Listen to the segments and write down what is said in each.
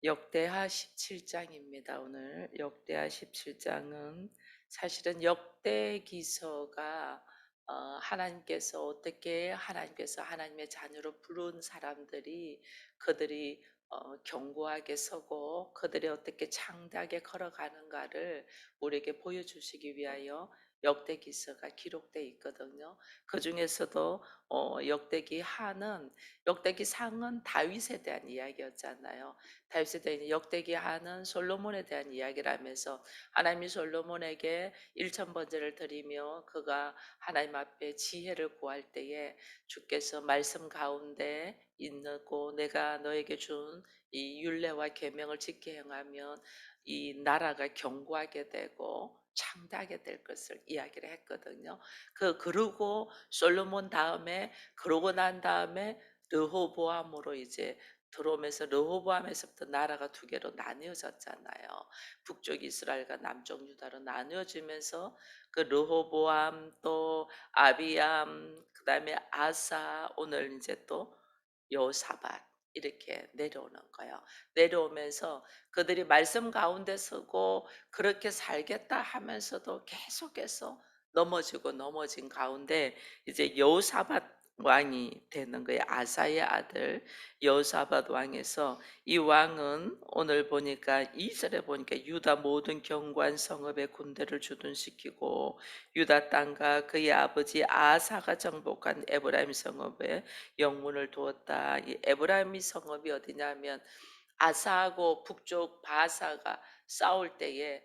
역대하 17장입니다. 오늘 역대하 17장은 사실은 역대기서가 하나님께서 어떻게 하나님께서 하나님의 자녀로 부른 사람들이 그들이 견고하게 서고 그들이 어떻게 창대하게 걸어가는가를 우리에게 보여주시기 위하여 역대기서가 기록되어 있거든요. 그 중에서도 역대기상은 다윗에 대한 이야기였잖아요. 다윗에 대한 역대기하는 솔로몬에 대한 이야기라면서 하나님이 솔로몬에게 일천번제를 드리며 그가 하나님 앞에 지혜를 구할 때에 주께서 말씀 가운데 있고 내가 너에게 준 이 율례와 계명을 지켜 행하면 이 나라가 견고하게 되고 창대하게 될 것을 이야기를 했거든요. 그러고 솔로몬 다음에 그러고 난 다음에 르호보암으로 이제 들어오면서 르호보암에서부터 나라가 두 개로 나뉘어졌잖아요. 북쪽 이스라엘과 남쪽 유다로 나뉘어지면서 그 르호보암 또 아비암 그다음에 아사 오늘 이제 또 여호사밧 이렇게 내려오는 거예요. 내려오면서 그들이 말씀 가운데 서고 그렇게 살겠다 하면서도 계속해서 넘어지고 넘어진 가운데 이제 여호사밧 왕이 되는 거예요. 아사의 아들 여호사밧 왕에서 이 왕은 오늘 보니까 2절에 보니까 유다 모든 견고한 성읍에 군대를 주둔시키고 유다 땅과 그의 아버지 아사가 정복한 에브라임 성읍에 영문을 두었다. 이 에브라임 성읍이 어디냐면 아사하고 북쪽 바사가 싸울 때에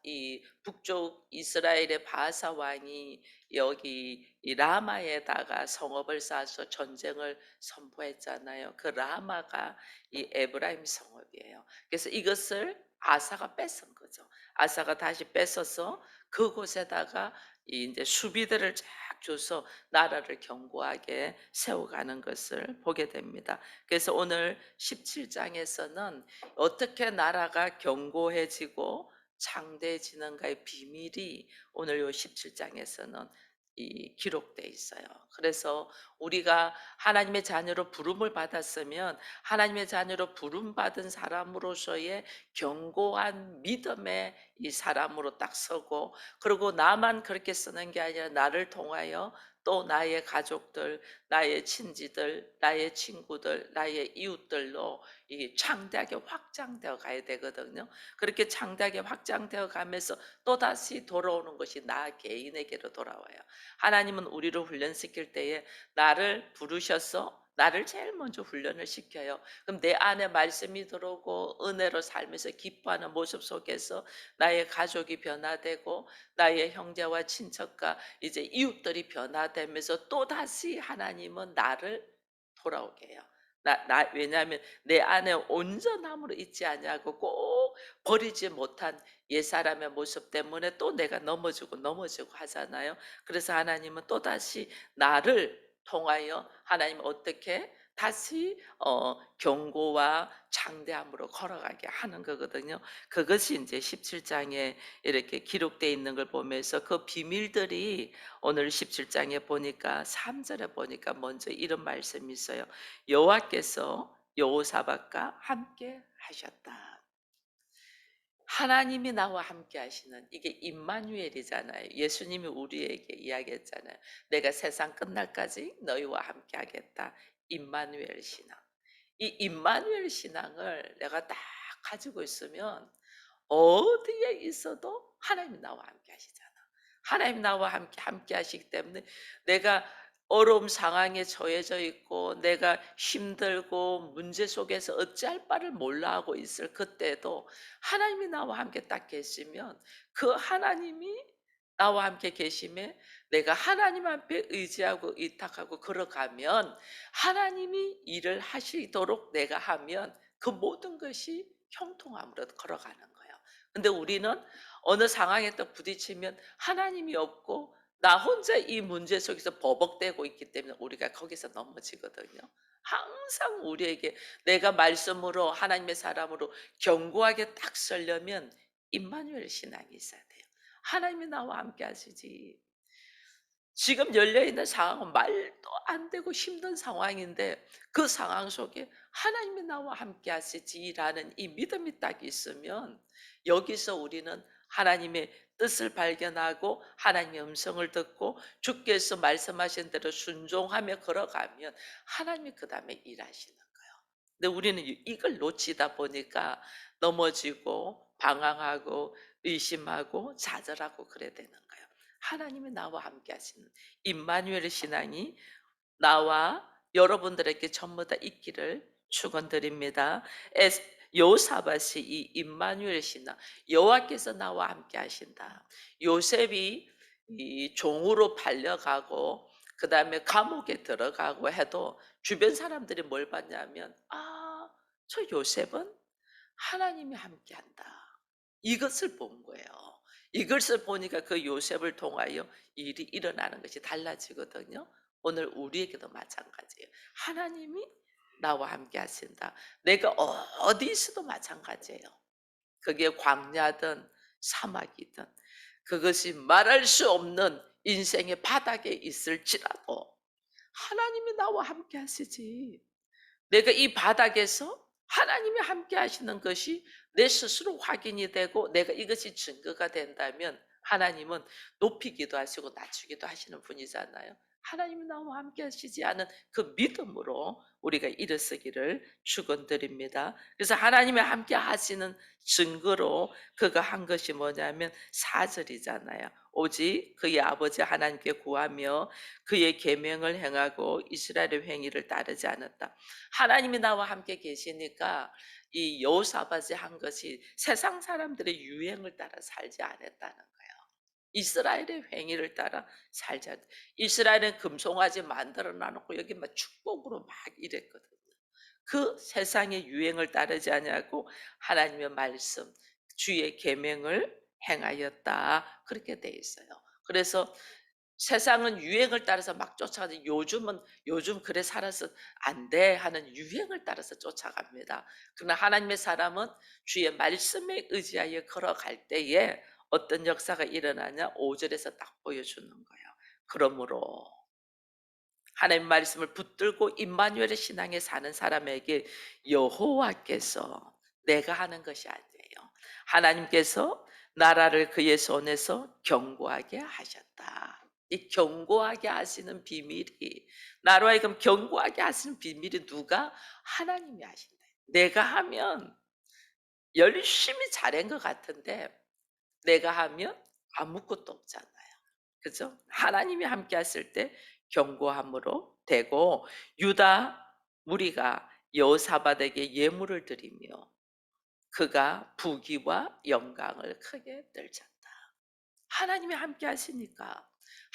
이 북쪽 이스라엘의 바사 왕이 여기 이 라마에다가 성읍을 쌓아서 전쟁을 선포했잖아요. 그 라마가 이 에브라임 성읍이에요. 그래서 이것을 아사가 뺏은 거죠. 아사가 다시 뺏어서 그곳에다가 이제 수비대를 쫙 줘서 나라를 견고하게 세워가는 것을 보게 됩니다. 그래서 오늘 17장에서는 어떻게 나라가 견고해지고 창대해지는가의 비밀이 오늘 요 17장에서는 이 기록돼 있어요. 그래서 우리가 하나님의 자녀로 부름을 받았으면 하나님의 자녀로 부름 받은 사람으로서의 견고한 믿음의 이 사람으로 딱 서고, 그리고 나만 그렇게 쓰는 게 아니라 나를 통하여 또 나의 가족들, 나의 친지들, 나의 친구들, 나의 이웃들로 이 창대하게 확장되어 가야 되거든요. 그렇게 창대하게 확장되어 가면서 또다시 돌아오는 것이 나 개인에게로 돌아와요. 하나님은 우리를 훈련시킬 때에 나를 부르셔서 나를 제일 먼저 훈련을 시켜요. 그럼 내 안에 말씀이 들어오고 은혜로 살면서 기뻐하는 모습 속에서 나의 가족이 변화되고 나의 형제와 친척과 이제 이웃들이 변화되면서 또다시 하나님은 나를 돌아오게 해요. 왜냐하면 내 안에 온전함으로 있지 아니하고 꼭 버리지 못한 옛사람의 모습 때문에 또 내가 넘어지고 넘어지고 하잖아요. 그래서 하나님은 또다시 나를 통하여 하나님 어떻게 다시 경고와 창대함으로 걸어가게 하는 거거든요. 그것이 이제 17장에 이렇게 기록되어 있는 걸 보면서 그 비밀들이 오늘 17장에 보니까 3절에 보니까 먼저 이런 말씀이 있어요. 여호와께서 여호사밧과 함께 하셨다. 하나님이 나와 함께 하시는 이게 임마누엘이잖아요. 예수님이 우리에게 이야기했잖아요. 내가 세상 끝날까지 너희와 함께 하겠다. 임마누엘 신앙. 이 임마누엘 신앙을 내가 딱 가지고 있으면 어디에 있어도 하나님이 나와 함께 하시잖아. 하나님 나와 함께 하시기 때문에 내가 어려움 상황에 처해져 있고 내가 힘들고 문제 속에서 어찌할 바를 몰라 하고 있을 그때도 하나님이 나와 함께 딱 계시면 그 하나님이 나와 함께 계심에 내가 하나님 앞에 의지하고 의탁하고 걸어가면 하나님이 일을 하시도록 내가 하면 그 모든 것이 형통함으로 걸어가는 거예요. 근데 우리는 어느 상황에 또 부딪히면 하나님이 없고 나 혼자 이 문제 속에서 버벅대고 있기 때문에 우리가 거기서 넘어지거든요. 항상 우리에게 내가 말씀으로 하나님의 사람으로 견고하게 딱 서려면 임마누엘 신앙이 있어야 돼요. 하나님이 나와 함께 하시지. 지금 열려 있는 상황은 말도 안 되고 힘든 상황인데 그 상황 속에 '하나님이 나와 함께 하시지.'라는 이 믿음이 딱 있으면 여기서 우리는 하나님의 뜻을 발견하고 하나님의 음성을 듣고 주께서 말씀하신 대로 순종하며 걸어가면 하나님이 그다음에 일하시는 거예요. 근데 우리는 이걸 놓치다 보니까 넘어지고 방황하고 의심하고 좌절하고 그래야 되는 거예요. 하나님이 나와 함께 하시는 임마누엘 신앙이 나와 여러분들에게 전부 다 있기를 축원드립니다. 요사밭이 이 임마누엘 신앙, 여호와께서 나와 함께 하신다. 요셉이 이 종으로 팔려가고 그다음에 감옥에 들어가고 해도 주변 사람들이 뭘 봤냐면, 아, 저 요셉은 하나님이 함께한다. 이것을 본 거예요. 이것을 보니까 그 요셉을 통하여 일이 일어나는 것이 달라지거든요. 오늘 우리에게도 마찬가지예요. 하나님이 나와 함께 하신다. 내가 어디 있어도 마찬가지예요. 그게 광야든 사막이든 그것이 말할 수 없는 인생의 바닥에 있을지라도 하나님이 나와 함께 하시지. 내가 이 바닥에서 하나님이 함께 하시는 것이 내 스스로 확인이 되고 내가 이것이 증거가 된다면 하나님은 높이기도 하시고 낮추기도 하시는 분이잖아요. 하나님이 나와 함께 하시지 않은 그 믿음으로 우리가 일어서기를 축원드립니다. 그래서 하나님이 함께 하시는 증거로 그가 한 것이 뭐냐면 4절이잖아요. 오직 그의 아버지 하나님께 구하며 그의 계명을 행하고 이스라엘의 행위를 따르지 않았다. 하나님이 나와 함께 계시니까 이 여호사밧이 한 것이 세상 사람들의 유행을 따라 살지 않았다는 거예요. 이스라엘의 행위를 따라 살지 않. 이스라엘은 금송아지 만들어 놔놓고 여기 막 축복으로 막 이랬거든요. 그 세상의 유행을 따르지 아니하고 하나님의 말씀, 주의 계명을 행하였다. 그렇게 돼 있어요. 그래서 세상은 유행을 따라서 막 쫓아가지, 요즘은 요즘 그래 살아서 안 돼 하는 유행을 따라서 쫓아갑니다. 그러나 하나님의 사람은 주의 말씀에 의지하여 걸어갈 때에 어떤 역사가 일어나냐 5절에서 딱 보여주는 거예요. 그러므로 하나님 말씀을 붙들고 임마누엘의 신앙에 사는 사람에게 여호와께서 내가 하는 것이 아니에요. 하나님께서 나라를 그의 손에서 견고하게 하셨다. 이 견고하게 하시는 비밀이, 나로 하여금 견고하게 하시는 비밀이 누가? 하나님이 하신다. 내가 하면 열심히 잘한 것 같은데 내가 하면 아무것도 없잖아요. 그죠? 하나님이 함께 하실 때 견고함으로 되고, 유다 무리가 여호사밧에게 예물을 드리며 그가 부귀와 영광을 크게 떨쳤다. 하나님이 함께 하시니까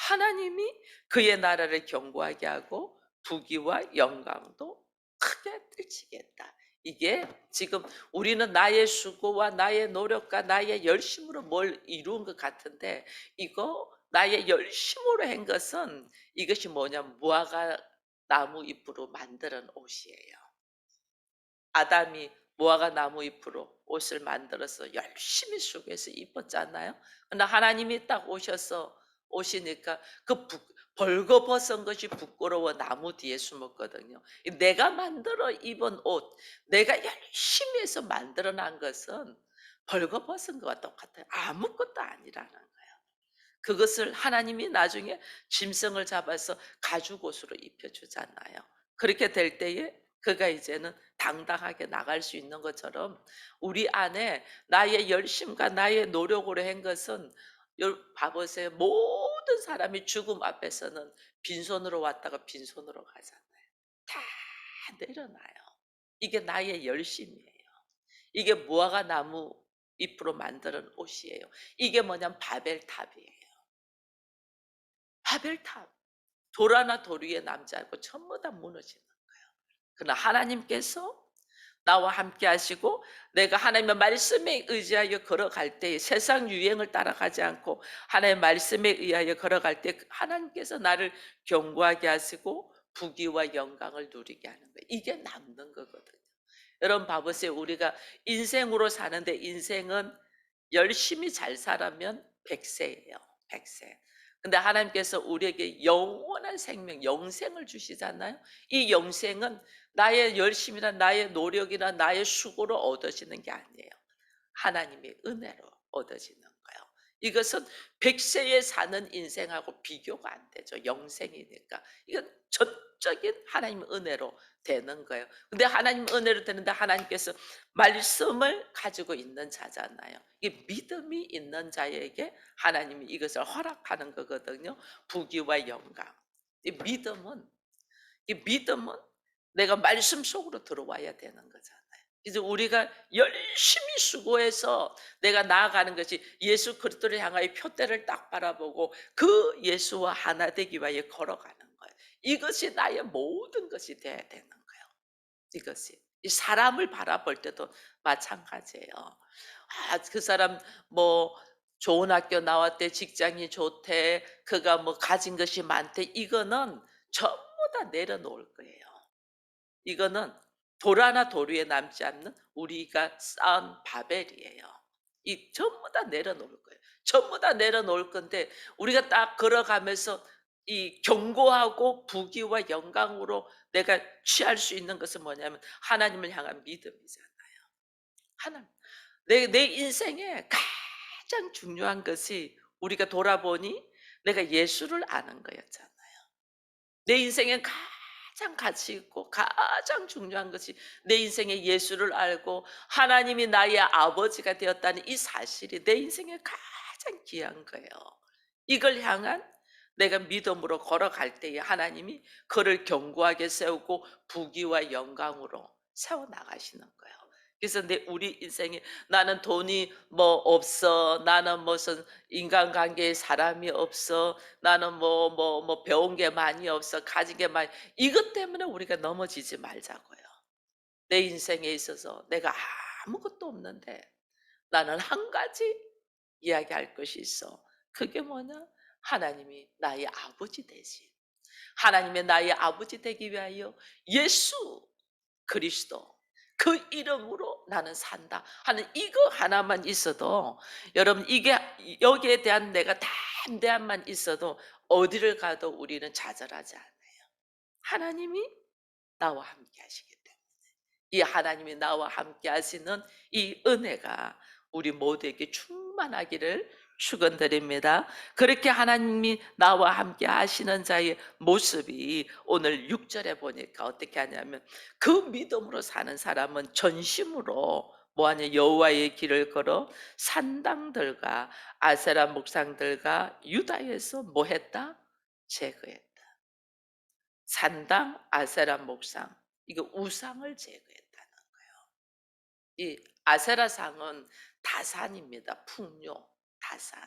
하나님이 그의 나라를 견고하게 하고 부귀와 영광도 크게 떨치겠다. 이게 지금 우리는 나의 수고와 나의 노력과 나의 열심으로 뭘 이룬 것 같은데, 이거 나의 열심으로 한 것은 이것이 뭐냐면 무화과 나무 잎으로 만드는 옷이에요. 아담이 무화과 나무 잎으로 옷을 만들어서 열심히 수고해서 입었잖아요. 그러나 하나님이 딱 오시니까 그 벌거벗은 것이 부끄러워 나무 뒤에 숨었거든요. 내가 만들어 입은 옷, 내가 열심히 해서 만들어 난 것은 벌거벗은 것과 똑같아요. 아무것도 아니라는 거예요. 그것을 하나님이 나중에 짐승을 잡아서 가죽옷으로 입혀주잖아요. 그렇게 될 때에 그가 이제는 당당하게 나갈 수 있는 것처럼 우리 안에 나의 열심과 나의 노력으로 한 것은, 봐보세요. 모든 사람이 죽음 앞에서는 빈손으로 왔다가 빈손으로 가잖아요. 다 내려놔요. 이게 나의 열심이에요. 이게 무화과 나무 잎으로 만드는 옷이에요. 이게 뭐냐면 바벨탑이에요. 바벨탑. 돌 하나 돌 위에 남지 않고 전부 다 무너지는 거예요. 그러나 하나님께서 나와 함께 하시고 내가 하나님의 말씀에 의지하여 걸어갈 때, 세상 유행을 따라가지 않고 하나님의 말씀에 의하여 걸어갈 때 하나님께서 나를 견고하게 하시고 부귀와 영광을 누리게 하는 거예요. 이게 남는 거거든요. 여러분 봐보세요. 우리가 인생으로 사는데 인생은 열심히 잘 살아면 100세예요. 100세. 근데 하나님께서 우리에게 영원한 생명, 영생을 주시잖아요. 이 영생은 나의 열심이나 나의 노력이나 나의 수고로 얻어지는 게 아니에요. 하나님의 은혜로 얻어지는 거예요. 이것은 100세에 사는 인생하고 비교가 안 되죠. 영생이니까. 이건 전적인 하나님의 은혜로 되는 거예요. 근데 하나님 은혜로 되는데 하나님께서 말씀을 가지고 있는 자잖아요. 이 믿음이 있는 자에게 하나님이 이것을 허락하는 거거든요. 부귀와 영광. 이 믿음은 이 믿음은 내가 말씀 속으로 들어와야 되는 거잖아요. 그래서 우리가 열심히 수고해서 내가 나아가는 것이 예수 그리스도를 향하여 표대를 딱 바라보고 그 예수와 하나 되기 위하여 걸어가는 거예요. 이것이 나의 모든 것이 돼야 되는 거예요. 이것이. 이 사람을 바라볼 때도 마찬가지예요. 아, 그 사람 뭐 좋은 학교 나왔대, 직장이 좋대, 그가 뭐 가진 것이 많대. 이거는 전부 다 내려놓을 거예요. 이거는 돌 하나 돌 위에 남지 않는 우리가 쌓은 바벨이에요. 이 전부 다 내려놓을 거예요. 전부 다 내려놓을 건데 우리가 딱 걸어가면서 이 견고하고 부귀와 영광으로 내가 취할 수 있는 것은 뭐냐면 하나님을 향한 믿음이잖아요. 하나님. 내 인생에 가장 중요한 것이 우리가 돌아보니 내가 예수를 아는 거였잖아요. 내 인생에 가장 가치 있고 가장 중요한 것이 내 인생에 예수를 알고 하나님이 나의 아버지가 되었다는 이 사실이 내 인생에 가장 귀한 거예요. 이걸 향한 내가 믿음으로 걸어갈 때에 하나님이 그를 견고하게 세우고 부귀와 영광으로 세워 나가시는 거예요. 그래서 우리 인생에 나는 돈이 뭐 없어, 나는 무슨 인간관계에 사람이 없어, 나는 뭐 배운 게 많이 없어, 가진 게 많이, 이것 때문에 우리가 넘어지지 말자고요. 내 인생에 있어서 내가 아무것도 없는데 나는 한 가지 이야기할 것이 있어. 그게 뭐냐? 하나님이 나의 아버지 되시. 하나님의 나의 아버지 되기 위하여 예수 그리스도 그 이름으로 나는 산다 하는 이거 하나만 있어도, 여러분, 이게 여기에 대한 내가 담대함만 있어도 어디를 가도 우리는 좌절하지 않아요. 하나님이 나와 함께 하시기 때문에 이 하나님이 나와 함께 하시는 이 은혜가 우리 모두에게 충만하기를 축원드립니다. 그렇게 하나님이 나와 함께 하시는 자의 모습이 오늘 6절에 보니까 어떻게 하냐면, 그 믿음으로 사는 사람은 전심으로 뭐하냐, 여호와의 길을 걸어 산당들과 아세라 목상들과 유다에서 뭐했다? 제거했다. 산당, 아세라 목상, 이거 우상을 제거했다는 거예요. 이 아세라상은 다산입니다. 풍요, 다산.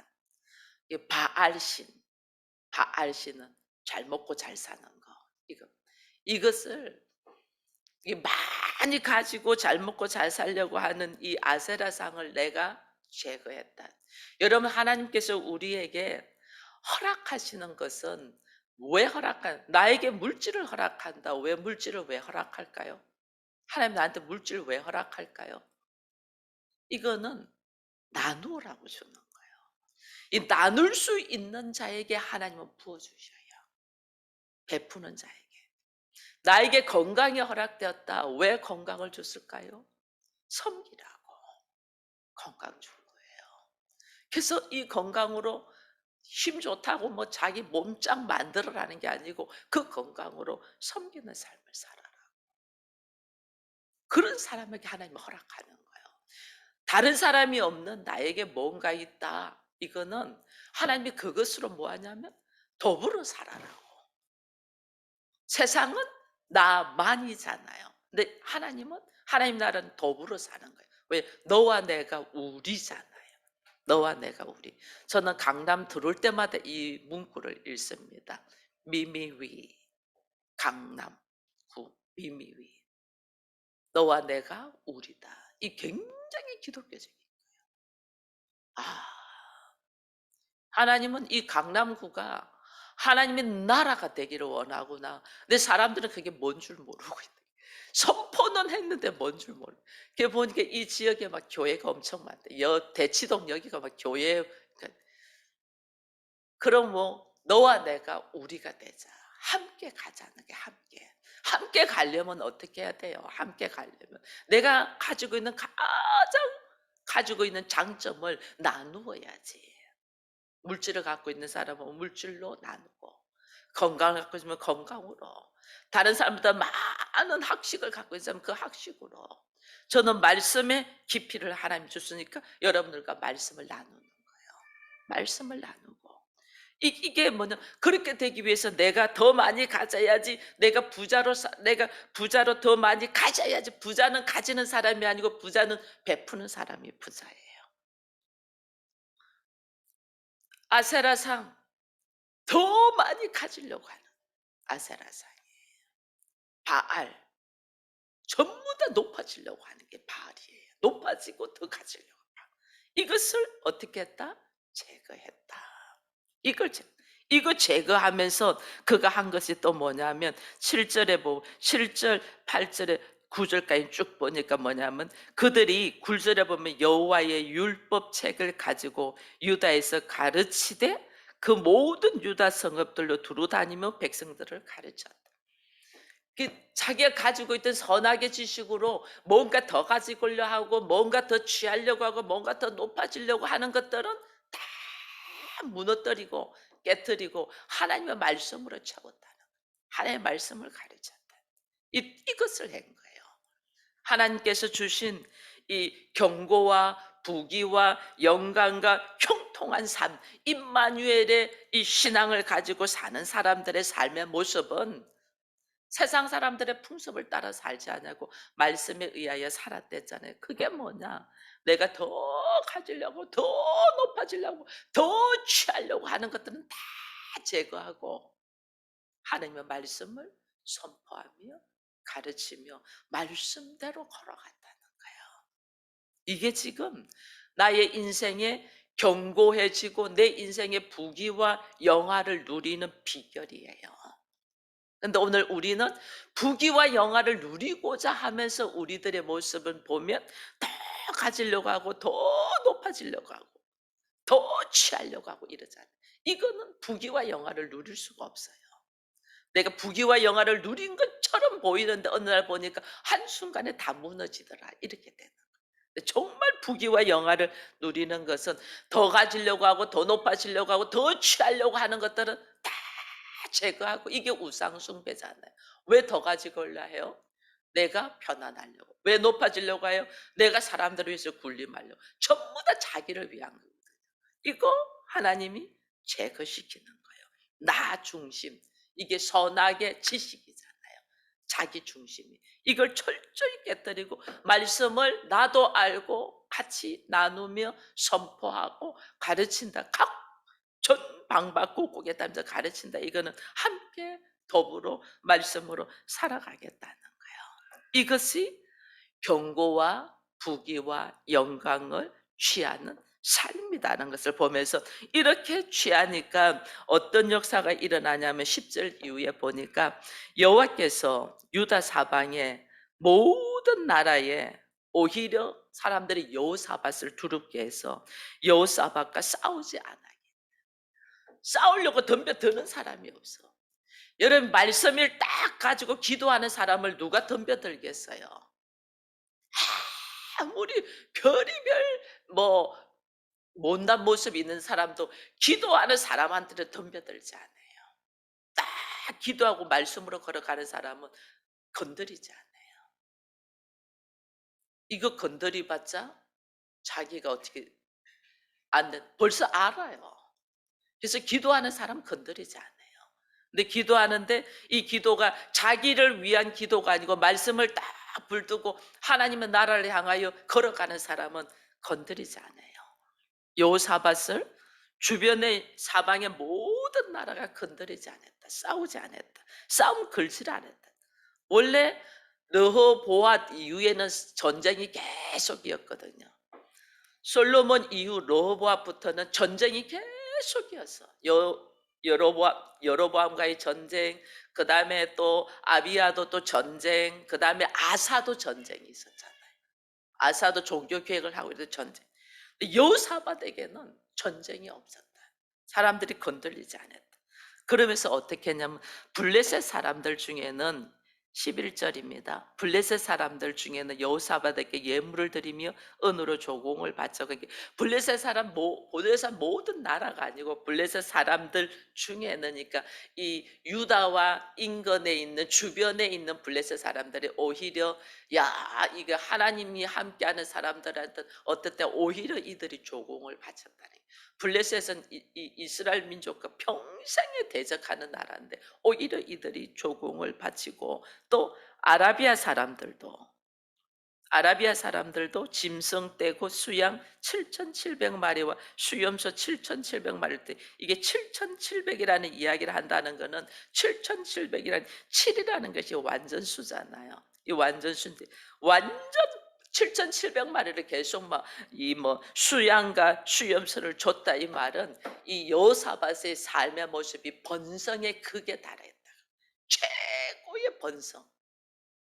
이 바알신, 바알신은 잘 먹고 잘 사는 거. 이것을 많이 가지고 잘 먹고 잘 살려고 하는 이 아세라상을 내가 제거했다. 여러분, 하나님께서 우리에게 허락하시는 것은 왜 나에게 물질을 허락한다. 왜 물질을 왜 허락할까요? 하나님 나한테 물질을 왜 허락할까요? 이거는 나누라고 주는 거예요. 이 나눌 수 있는 자에게 하나님은 부어주셔요. 베푸는 자에게. 나에게 건강이 허락되었다. 왜 건강을 줬을까요? 섬기라고 건강 준 거예요. 그래서 이 건강으로 힘 좋다고 뭐 자기 몸짱 만들어라는 게 아니고 그 건강으로 섬기는 삶을 살아라. 그런 사람에게 하나님은 허락하는 거예요. 다른 사람이 없는 나에게 뭔가 있다. 이거는 하나님이 그것으로 뭐 하냐면 더불어 살아라고. 세상은 나만이잖아요. 근데 하나님 나라는 더불어 사는 거예요. 왜? 너와 내가 우리잖아요. 너와 내가 우리. 저는 강남 들어올 때마다 이 문구를 읽습니다. 미미위. 강남구 미미위. 너와 내가 우리다. 이 굉장히 기독교적인 거예요. 아, 하나님은 이 강남구가 하나님의 나라가 되기를 원하구나. 근데 사람들은 그게 뭔 줄 모르고 있는 거예요. 선포는 했는데 뭔 줄 모르. 그게 보니까 이 지역에 막 교회가 엄청 많대. 대치동 여기가 막 교회. 그러니까 그럼 뭐 너와 내가 우리가 되자. 함께 가자는 게 함께. 함께 가려면 어떻게 해야 돼요? 함께 가려면 내가 가지고 있는 장점을 나누어야지. 물질을 갖고 있는 사람은 물질로 나누고, 건강을 갖고 있으면 건강으로, 다른 사람보다 많은 학식을 갖고 있는 사람은 그 학식으로. 저는 말씀의 깊이를 하나님 줬으니까 여러분들과 말씀을 나누는 거예요. 말씀을 나누고. 이게 뭐냐, 그렇게 되기 위해서 내가 더 많이 가져야지, 내가 부자로 더 많이 가져야지. 부자는 가지는 사람이 아니고 부자는 베푸는 사람이 부자예요. 아세라상, 더 많이 가지려고 하는 아세라상. 바알, 전부 다 높아지려고 하는 게 바알이에요. 높아지고 더 가지려고. 이것을 어떻게 했다? 제거했다. 이걸 제 이거 제거하면서 그가 한 것이 또 뭐냐면, 7절에 7절, 8절에 9절까지 쭉 보니까 뭐냐면, 그들이 9절에 보면 여호와의 율법 책을 가지고 유다에서 가르치되 그 모든 유다 성읍들로 두루 다니며 백성들을 가르쳤다. 자기가 가지고 있던 선악의 지식으로 뭔가 더 가지고려 하고, 뭔가 더 취하려고 하고, 뭔가 더 높아지려고 하는 것들은 다 무너뜨리고 깨뜨리고 하나님의 말씀으로 채웠다는 거예요. 하나님의 말씀을 가르쳤다. 이것을 한 거예요. 하나님께서 주신 이 경고와 부귀와 영광과 형통한 삶, 임마누엘의 이 신앙을 가지고 사는 사람들의 삶의 모습은 세상 사람들의 풍습을 따라 살지 않냐고, 말씀에 의하여 살았댔잖아요. 그게 뭐냐? 내가 더 가지려고, 더 높아지려고, 더 취하려고 하는 것들은 다 제거하고 하나님의 말씀을 선포하며 가르치며 말씀대로 걸어갔다는 거예요. 이게 지금 나의 인생에 견고해지고 내 인생의 부귀와 영화를 누리는 비결이에요. 근데 오늘 우리는 부귀와 영화를 누리고자 하면서 우리들의 모습을 보면 더 가지려고 하고, 더 높아지려고 하고, 더 취하려고 하고 이러잖아요. 이거는 부귀와 영화를 누릴 수가 없어요. 내가 부귀와 영화를 누린 것처럼 보이는데 어느 날 보니까 한순간에 다 무너지더라. 이렇게 되는 거예요. 정말 부귀와 영화를 누리는 것은 더 가지려고 하고, 더 높아지려고 하고, 더 취하려고 하는 것들은 다 제거하고. 이게 우상숭배잖아요. 왜 더 가지고려 해요? 내가 편안하려고. 왜 높아지려고 해요? 내가 사람들을 위해서 군림하려고. 전부 다 자기를 위한 거거든요. 이거 하나님이 제거시키는 거예요. 나 중심. 이게 선악의 지식이잖아요. 자기 중심이. 이걸 철저히 깨뜨리고 말씀을 나도 알고 같이 나누며 선포하고 가르친다. 각 전 방박곡곡에 따라서 가르친다. 이거는 함께 더불어 말씀으로 살아가겠다는 거예요. 이것이 경고와 부귀와 영광을 취하는 삶이라는 것을 보면서, 이렇게 취하니까 어떤 역사가 일어나냐면 10절 이후에 보니까 여호와께서 유다 사방의 모든 나라에 오히려 사람들이 여호사밧을 두렵게 해서 여호사밧과 싸우지 않아요. 싸우려고 덤벼드는 사람이 없어. 여러분, 말씀을 딱 가지고 기도하는 사람을 누가 덤벼들겠어요? 아무리 별의별 뭐 못난 모습 있는 사람도 기도하는 사람한테는 덤벼들지 않아요. 딱 기도하고 말씀으로 걸어가는 사람은 건드리지 않아요. 이거 건드리봤자 자기가 어떻게 안 돼. 벌써 알아요. 그래서 기도하는 사람 건드리지 않아요. 근데 기도하는데 이 기도가 자기를 위한 기도가 아니고 말씀을 딱 불두고 하나님의 나라를 향하여 걸어가는 사람은 건드리지 않아요. 여호사밧을 주변의 사방의 모든 나라가 건드리지 않았다. 싸우지 않았다. 싸움 걸지를 않았다. 원래 르호보앗 이후에는 전쟁이 계속이었거든요. 솔로몬 이후 르호보앗부터는 전쟁이 계속이었어. 여로보암과의 전쟁, 그 다음에 또 아비야도 또 전쟁, 그 다음에 아사도 전쟁이 있었잖아요. 아사도 종교 개혁을 하고 있는 전쟁. 여호사밧에게는 전쟁이 없었다. 사람들이 건들리지 않았다. 그러면서 어떻게 했냐면 블레셋 사람들 중에는 11절입니다. 블레셋 사람들 중에는 여호사밧에게 예물을 드리며 은으로 조공을 바쳐. 그게 블레셋 사람 블레셋 모든 나라가 아니고 블레셋 사람들 중에는, 그러니까 이 유다와 인근에 있는 주변에 있는 블레셋 사람들이 오히려, 야 이게 하나님이 함께하는 사람들한테 어떨 때 오히려 이들이 조공을 바쳤다는. 블레셋은 이스라엘 민족과 평생에 대적하는 나라인데 오히려 이들이 조공을 바치고, 또 아라비아 사람들도 아라비아 사람들도 짐승 떼고 수양 7,700마리와 수염소 7,700마리일 때, 이게 7,700이라는 이야기를 한다는 것은 7,700이라는 7이라는 것이 완전 수잖아요. 이 완전 수인데 완전 7,700마리를 계속 막 이 뭐 수양과 수염소를 줬다, 이 말은 이 여호사밧의 삶의 모습이 번성의 극에 달했다. 최고의 번성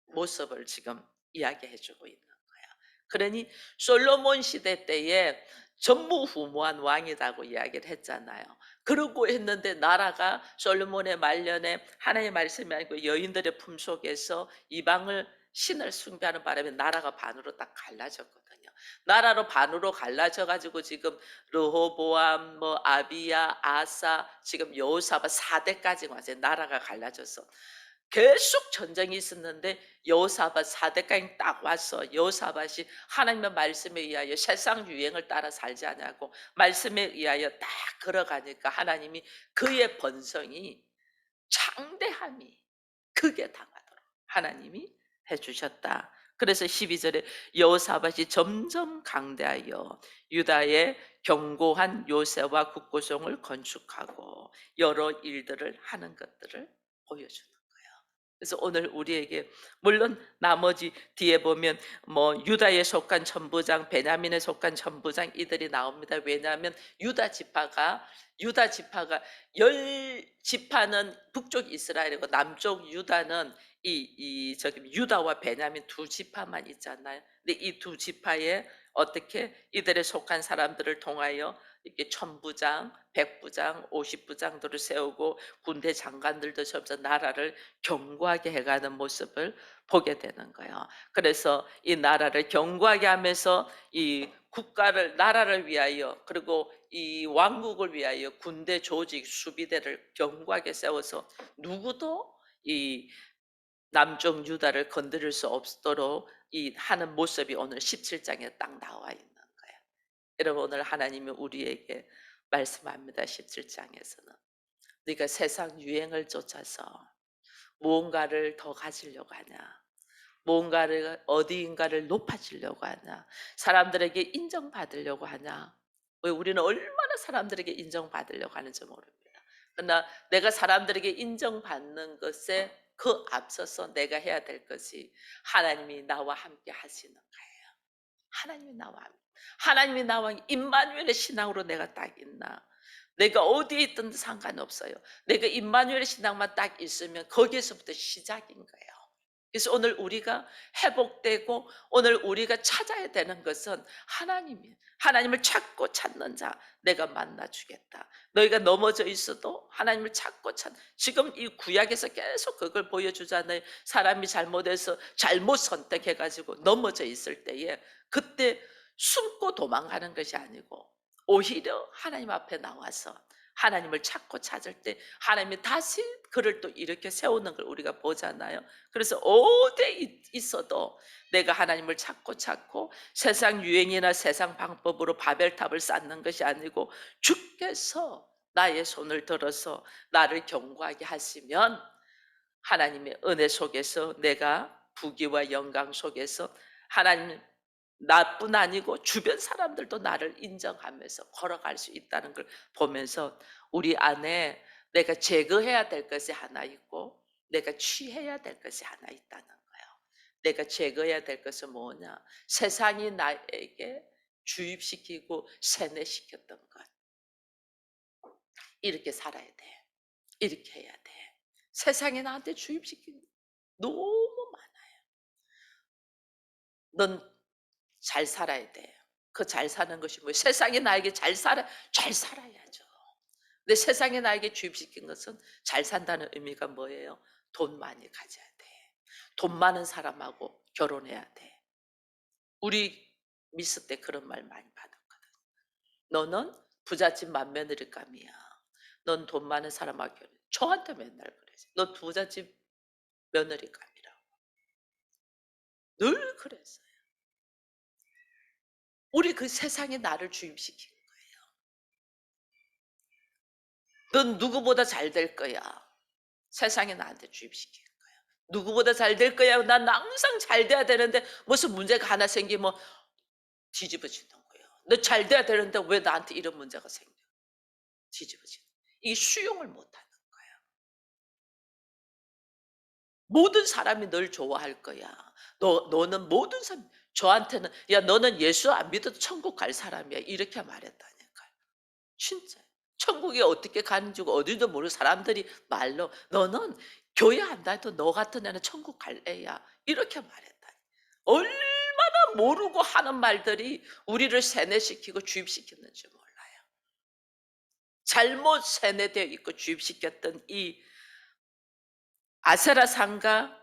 모습을 지금 이야기해 주고 있는 거야. 그러니 솔로몬 시대 때에 전무후무한 왕이라고 이야기를 했잖아요. 그러고 했는데 나라가 솔로몬의 말년에 하나님의 말씀이 아니고 여인들의 품속에서 이방을 신을 숭배하는 바람에 나라가 반으로 딱 갈라졌거든요. 나라로 반으로 갈라져 가지고 지금 르호보암, 뭐 아비야, 아사, 지금 여호사밧 4대까지 왔어요. 나라가 갈라져서 계속 전쟁이 있었는데 여호사밧 4대강이 딱 와서 여호사밧이 하나님의 말씀에 의하여 세상 유행을 따라 살지 않냐고 말씀에 의하여 딱 걸어가니까 하나님이 그의 번성이, 창대함이 크게 당하도록 하나님이 해주셨다. 그래서 12절에 여호사밧이 점점 강대하여 유다의 견고한 요새와 국고성을 건축하고 여러 일들을 하는 것들을 보여주는 거예요. 그래서 오늘 우리에게, 물론 나머지 뒤에 보면 뭐 유다에 속한 천부장, 베냐민에 속한 천부장 이들이 나옵니다. 왜냐하면 유다 지파가 열 지파는 북쪽 이스라엘이고 남쪽 유다는 이 저기 유다와 베냐민 두 지파만 있잖아요. 근데 이 두 지파에 어떻게 이들에 속한 사람들을 통하여 이렇게 천부장, 백부장, 오십부장들을 세우고 군대 장관들도 점점 나라를 견고하게 해가는 모습을 보게 되는 거예요. 그래서 이 나라를 견고하게 하면서 이 국가를, 나라를 위하여, 그리고 이 왕국을 위하여 군대 조직 수비대를 견고하게 세워서 누구도 이 남쪽 유다를 건드릴 수 없도록 이 하는 모습이 오늘 17장에 딱 나와 있는 거예요. 여러분, 오늘 하나님이 우리에게 말씀합니다. 17장에서는 네가 세상 유행을 쫓아서 무언가를 더 가지려고 하냐, 무언가를 어디인가를 높아지려고 하냐, 사람들에게 인정받으려고 하냐. 왜 우리는 얼마나 사람들에게 인정받으려고 하는지 모릅니다. 그러나 내가 사람들에게 인정받는 것에 그 앞서서 내가 해야 될 것이 하나님이 나와 함께 하시는 거예요. 하나님이 나와 임마누엘의 신앙으로 내가 딱 있나? 내가 어디에 있든 상관없어요. 내가 임마누엘의 신앙만 딱 있으면 거기에서부터 시작인 거예요. 그래서 오늘 우리가 회복되고 오늘 우리가 찾아야 되는 것은 하나님을 찾고 찾는 자 내가 만나 주겠다. 너희가 넘어져 있어도 하나님을 찾고 지금 이 구약에서 계속 그걸 보여주잖아요. 사람이 잘못해서 잘못 선택해 가지고 넘어져 있을 때에 그때 숨고 도망가는 것이 아니고 오히려 하나님 앞에 나와서 하나님을 찾고 찾을 때 하나님이 다시 그를 또 일으켜 세우는 걸 우리가 보잖아요. 그래서 어디에 있어도 내가 하나님을 찾고 세상 유행이나 세상 방법으로 바벨탑을 쌓는 것이 아니고 주께서 나의 손을 들어서 나를 견고하게 하시면 하나님의 은혜 속에서 내가 부귀와 영광 속에서 하나님, 나뿐 아니고 주변 사람들도 나를 인정하면서 걸어갈 수 있다는 걸 보면서 우리 안에 내가 제거해야 될 것이 하나 있고 내가 취해야 될 것이 하나 있다는 거예요. 내가 제거해야 될 것은 뭐냐? 세상이 나에게 주입시키고 세뇌시켰던 것. 이렇게 살아야 돼. 이렇게 해야 돼. 세상이 나한테 주입시킨 게 너무 많아요. 넌 잘 살아야 돼. 그 잘 사는 것이 뭐예요? 세상이 나에게 잘 살아야죠. 근데 세상에 나에게 주입시킨 것은 잘 산다는 의미가 뭐예요? 돈 많이 가져야 돼. 돈 많은 사람하고 결혼해야 돼. 우리 미스 때 그런 말 많이 받았거든. 너는 부잣집 맏며느리감이야. 넌 돈 많은 사람하고 결혼해. 저한테 맨날 그랬어요. 너 부잣집 며느리감이라고. 늘 그랬어요. 우리 그 세상에 나를 주입시킨 거예요. 넌 누구보다 잘 될 거야. 세상에 나한테 주입시킨 거야. 누구보다 잘 될 거야. 난 항상 잘 돼야 되는데 무슨 문제가 하나 생기면 뒤집어지는 거예요. 너 잘 돼야 되는데 왜 나한테 이런 문제가 생겨? 뒤집어지는. 이게 수용을 못 하는 거야. 모든 사람이 널 좋아할 거야. 너는 모든 사람, 저한테는 야 너는 예수 안 믿어도 천국 갈 사람이야. 이렇게 말했다니까요. 진짜. 천국에 어떻게 가는지 어디도 모르는 사람들이 말로 너는 교회 안 다녀도 너 같은 애는 천국 갈 애야. 이렇게 말했다니. 얼마나 모르고 하는 말들이 우리를 세뇌시키고 주입시켰는지 몰라요. 잘못 세뇌되어 있고 주입시켰던 이 아세라상과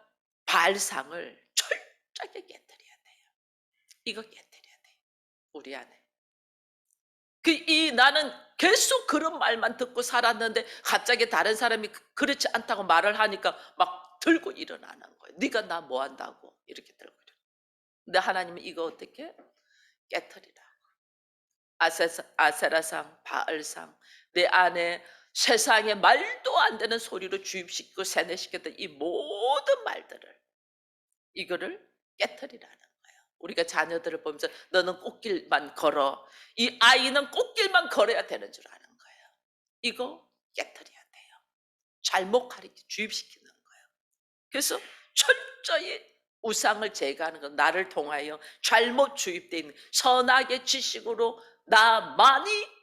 바알상을 철저하게 깨뜨려야 돼요. 이거 깨뜨려야 돼요. 우리 안에. 나는 계속 그런 말만 듣고 살았는데 갑자기 다른 사람이 그렇지 않다고 말을 하니까 막 들고 일어나는 거예요. 네가 나 뭐 한다고 이렇게 들고 일어나. 근데 하나님은 이거 어떻게 깨뜨리라. 아세라상, 바알상, 내 안에 세상에 말도 안 되는 소리로 주입시키고 세뇌시켰던 이 모든 말들을 이거를 깨뜨리라는 거예요. 우리가 자녀들을 보면서 너는 꽃길만 걸어. 이 아이는 꽃길만 걸어야 되는 줄 아는 거예요. 이거 깨뜨려야 돼요. 잘못 가르쳐 주입시키는 거예요. 그래서 철저히 우상을 제거하는 건 나를 통하여 잘못 주입되어 있는 선악의 지식으로 나만이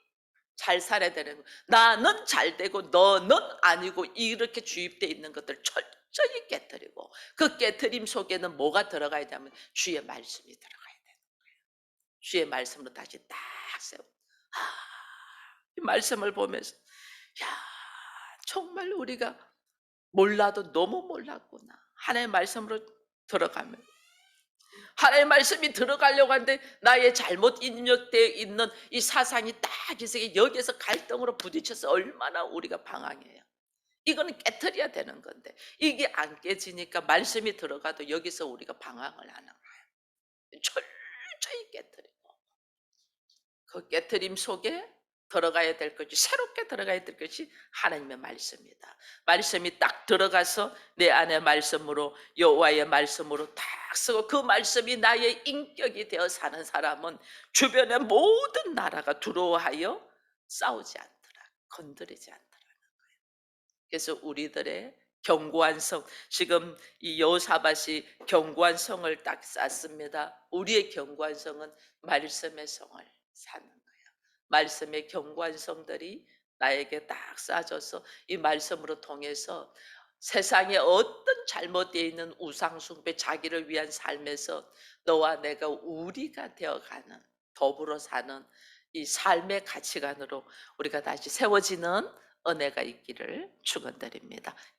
잘 살아야 되는 거예요. 나는 잘 되고 너는 아니고 이렇게 주입되어 있는 것들 철저히 깨뜨리고 그 깨뜨림 속에는 뭐가 들어가야 되면 주의 말씀이 들어가야 돼요. 주의 말씀으로 다시 딱 세워. 이 말씀을 보면서 야 정말 우리가 몰라도 너무 몰랐구나. 하나님의 말씀으로 들어가면 하나님의 말씀이 들어가려고 하는데 나의 잘못 입력되어 있는 이 사상이 딱 있으니 여기에서 갈등으로 부딪혀서 얼마나 우리가 방황해요. 이거는 깨트려야 되는 건데 이게 안 깨지니까 말씀이 들어가도 여기서 우리가 방황을 하는 거예요. 철저히 깨트리고 그 깨트림 속에 들어가야 될 것이 새롭게 들어가야 될 것이 하나님의 말씀이다. 말씀이 딱 들어가서 내 안의 말씀으로 여호와의 말씀으로 딱 쓰고 그 말씀이 나의 인격이 되어 사는 사람은 주변의 모든 나라가 두려워하여 싸우지 않더라. 건드리지 않더라. 그래서 우리들의 견고한 성, 지금 이 여호사밧이 견고한 성을 딱 쌓습니다. 우리의 견고한 성은 말씀의 성을 사는 거예요. 말씀의 견고한 성들이 나에게 딱 쌓아져서 이 말씀으로 통해서 세상에 어떤 잘못되어 있는 우상숭배 자기를 위한 삶에서 너와 내가 우리가 되어가는 더불어 사는 이 삶의 가치관으로 우리가 다시 세워지는 은혜가 있기를 축원드립니다.